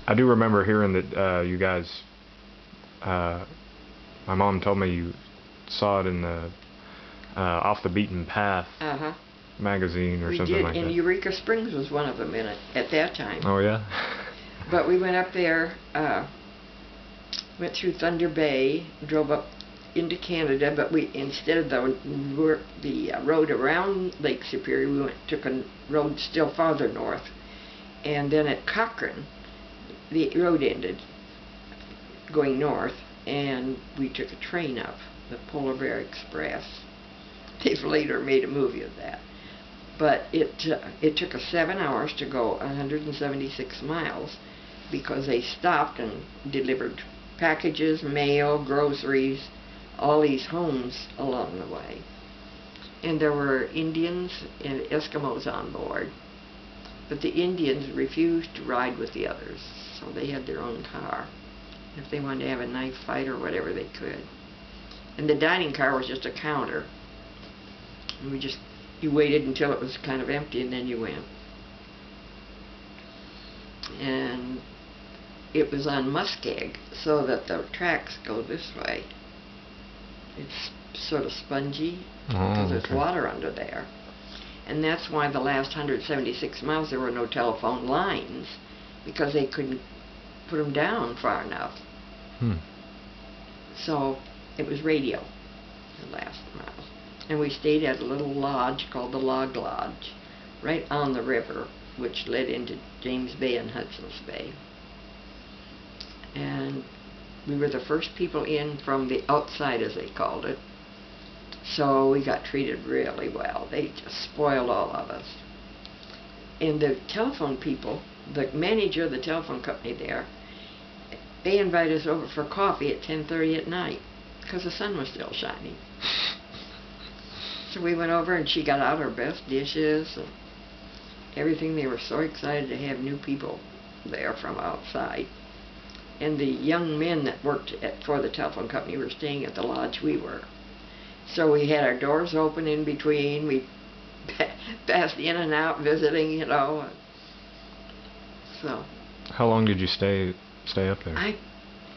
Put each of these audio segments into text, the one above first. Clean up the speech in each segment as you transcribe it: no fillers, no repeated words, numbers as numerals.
I do remember hearing that you guys, uh, my mom told me you saw it in the Off the Beaten Path Uh-huh. magazine or We something did, like and that. Eureka Springs was one of them in it at that time. Oh yeah. But we went up there, went through Thunder Bay, drove up into Canada, but we, instead of the road around Lake Superior, we took a road still farther north. And then at Cochrane, the road ended going north, and we took a train up, the Polar Bear Express. They've later made a movie of that. But it took us 7 hours to go 176 miles because they stopped and delivered packages, mail, groceries, all these homes along the way. And there were Indians and Eskimos on board, but the Indians refused to ride with the others, so they had their own car. If they wanted to have a knife fight or whatever, they could. And the dining car was just a counter. And you waited until it was kind of empty and then you went. And it was on muskeg, so that the tracks go this way. It's sort of spongy because there's water under there. And that's why the last 176 miles there were no telephone lines, because they couldn't put them down far enough. So it was radio the last miles. And we stayed at a little lodge called the Log Lodge, right on the river, which led into James Bay and Hudson's Bay. And we were the first people in from the outside, as they called it. So we got treated really well. They just spoiled all of us. And the telephone people, the manager of the telephone company there, they invited us over for coffee at 10:30 at night because the sun was still shining. So we went over and she got out her best dishes and everything. They were so excited to have new people there from outside. And the young men that worked for the telephone company were staying at the lodge we were. So we had our doors open in between. We passed in and out visiting, you know. So. How long did you stay up there? I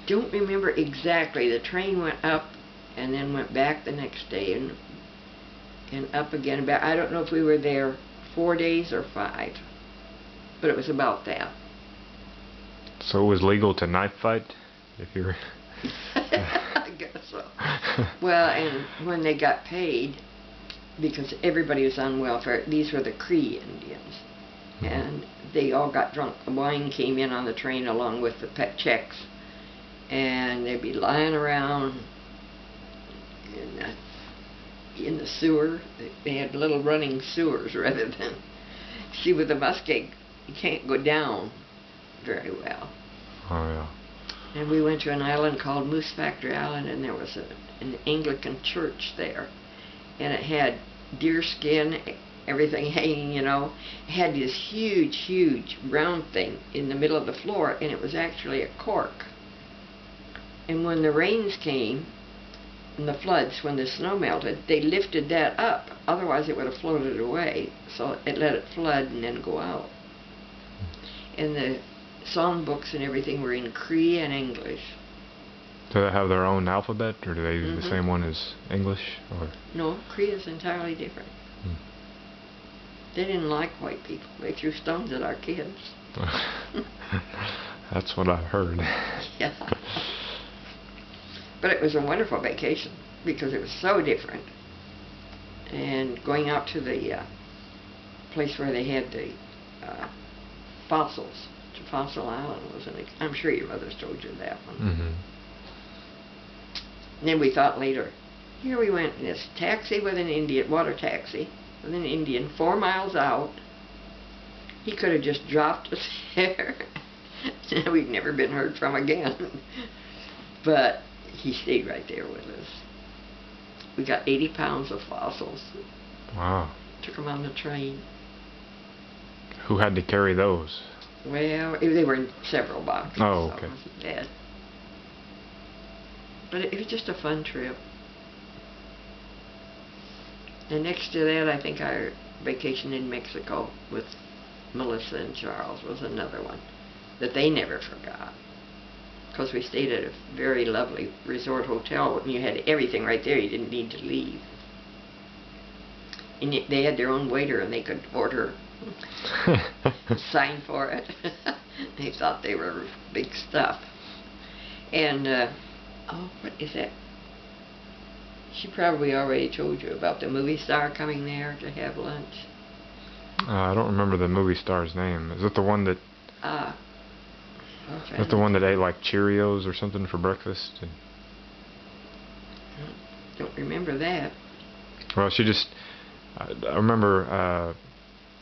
don't remember exactly. The train went up and then went back the next day and up again. I don't know if we were there 4 days or 5, but it was about that. So it was legal to knife fight if you were... I guess so. Well, and when they got paid, because everybody was on welfare, these were the Cree Indians, and they all got drunk. The wine came in on the train along with the checks, and they'd be lying around in the sewer. They had little running sewers rather than... See, with the muskeg, you can't go down very well. Oh, yeah. And we went to an island called Moose Factory Island, and there was an Anglican church there. And it had deer skin, everything hanging, you know. It had this huge, huge round thing in the middle of the floor, and it was actually a cork. And when the rains came, and the floods, when the snow melted, they lifted that up. Otherwise it would have floated away. So it let it flood and then go out. And the song books and everything were in Cree and English. Do they have their own alphabet, or do they use the same one as English? Or? No, Cree is entirely different. They didn't like white people. They threw stones at our kids. That's what I've heard. Yeah. But it was a wonderful vacation because it was so different. And going out to the place where they had the fossils, to Fossil Island, I'm sure your mother's told you that one. And then we thought later, here we went in this taxi with an Indian, water taxi, with an Indian 4 miles out. He could have just dropped us there. We've never been heard from again. But he stayed right there with us. We got 80 pounds of fossils. Wow. Took them on the train. Who had to carry those? Well, they were in several boxes. Oh, okay. So it wasn't bad. But it was just a fun trip. And next to that, I think our vacation in Mexico with Melissa and Charles was another one. that they never forgot. Because we stayed at a very lovely resort hotel, and you had everything right there. You didn't need to leave. And they had their own waiter, and they could order, sign for it. They thought they were big stuff. And, oh, what is that? She probably already told you about the movie star coming there to have lunch. I don't remember the movie star's name. Is it the one that... Is that the one that ate like Cheerios or something for breakfast? And don't remember that. well, she just... I remember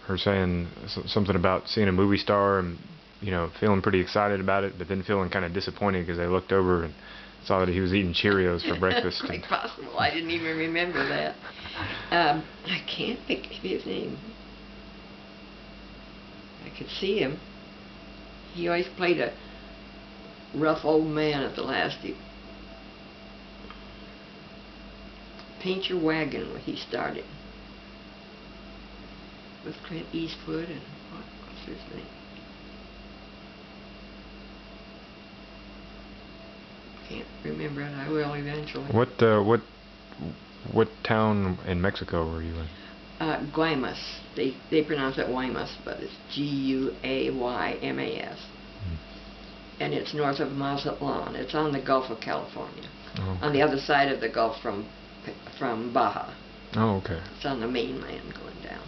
her saying something about seeing a movie star and, you know, feeling pretty excited about it, but then feeling kind of disappointed because they looked over and saw that he was eating Cheerios for breakfast. Quite possible. I didn't even remember that. I can't think of his name. I could see him. He always played a rough old man at the last. Paint Your Wagon, when he started. With Clint Eastwood and what's his name? Can't remember it. I will eventually. What town in Mexico were you in? Guaymas. They pronounce it Guaymas, but it's Guaymas. And it's north of Mazatlan. It's on the Gulf of California. Oh, okay. On the other side of the Gulf from Baja. Oh, okay. It's on the mainland going down.